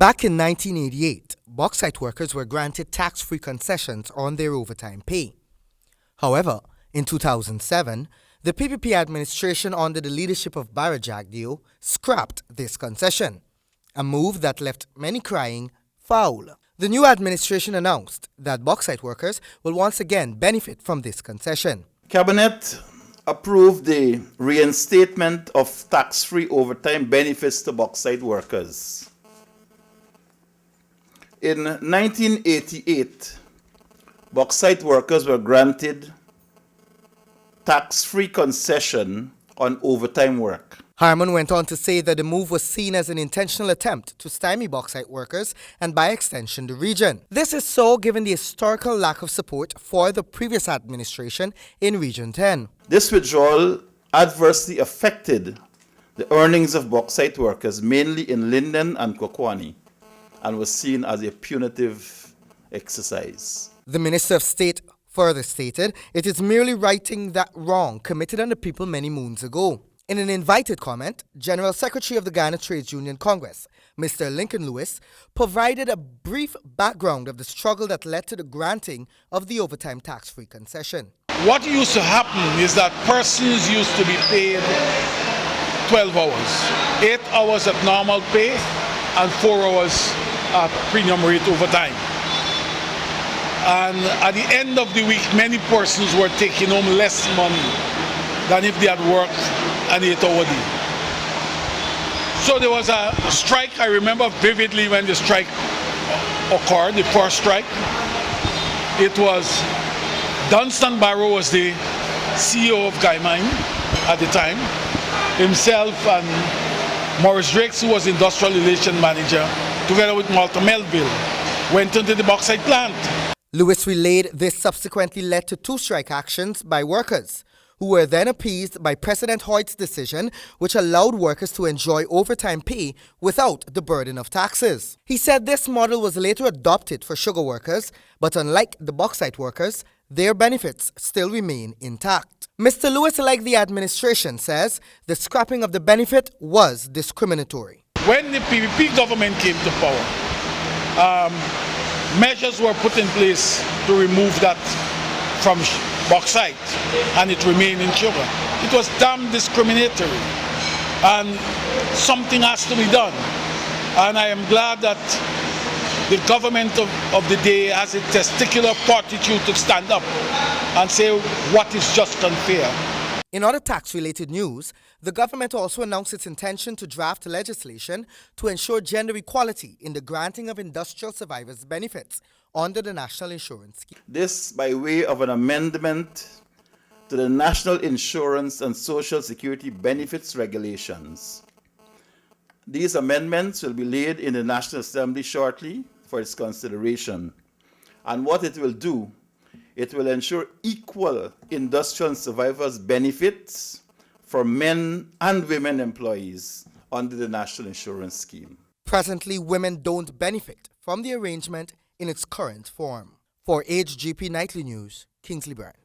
Back in 1988, bauxite workers were granted tax-free concessions on their overtime pay. However, in 2007, the PPP administration under the leadership of Barajagdio scrapped this concession, a move that left many crying foul. The new administration announced that bauxite workers will once again benefit from this concession. Cabinet approved the reinstatement of tax-free overtime benefits to bauxite workers. In 1988, bauxite workers were granted tax-free concession on overtime work. Harmon went on to say that the move was seen as an intentional attempt to stymie bauxite workers and by extension the region. This is so given the historical lack of support for the previous administration in Region 10. This withdrawal adversely affected the earnings of bauxite workers, mainly in Linden and Kokwani, and was seen as a punitive exercise. The Minister of State further stated it is merely righting that wrong committed on the people many moons ago. In an invited comment, General Secretary of the Ghana Trades Union Congress, Mr. Lincoln Lewis, provided a brief background of the struggle that led to the granting of the overtime tax-free concession. What used to happen is that persons used to be paid 12 hours, 8 hours at normal pay and 4 hours at premium rate overtime. And at the end of the week, many persons were taking home less money than if they had worked an 8-hour day. So there was a strike. I remember vividly when the strike occurred, the first strike. It was Dunstan Barrow was the CEO of Guymine at the time, himself and Morris Drakes, who was industrial relations manager, together with Malta Melville, went into the bauxite plant. Lewis relayed this subsequently led to 2 strike actions by workers, who were then appeased by President Hoyt's decision, which allowed workers to enjoy overtime pay without the burden of taxes. He said this model was later adopted for sugar workers, but unlike the bauxite workers, their benefits still remain intact. Mr. Lewis, like the administration, says the scrapping of the benefit was discriminatory. When the PPP government came to power, measures were put in place to remove that from bauxite, and it remained in sugar. It was damn discriminatory, and something has to be done. And I am glad that the government of the day has a testicular fortitude to stand up and say what is just and fair. In other tax-related news, the government also announced its intention to draft legislation to ensure gender equality in the granting of industrial survivors' benefits under the National Insurance Scheme. This by way of an amendment to the National Insurance and Social Security Benefits Regulations. These amendments will be laid in the National Assembly shortly for its consideration. And what it will do, it will ensure equal industrial survivors' benefits for men and women employees under the National Insurance Scheme. Presently, women don't benefit from the arrangement in its current form. For HGP Nightly News, Kingsley Brand.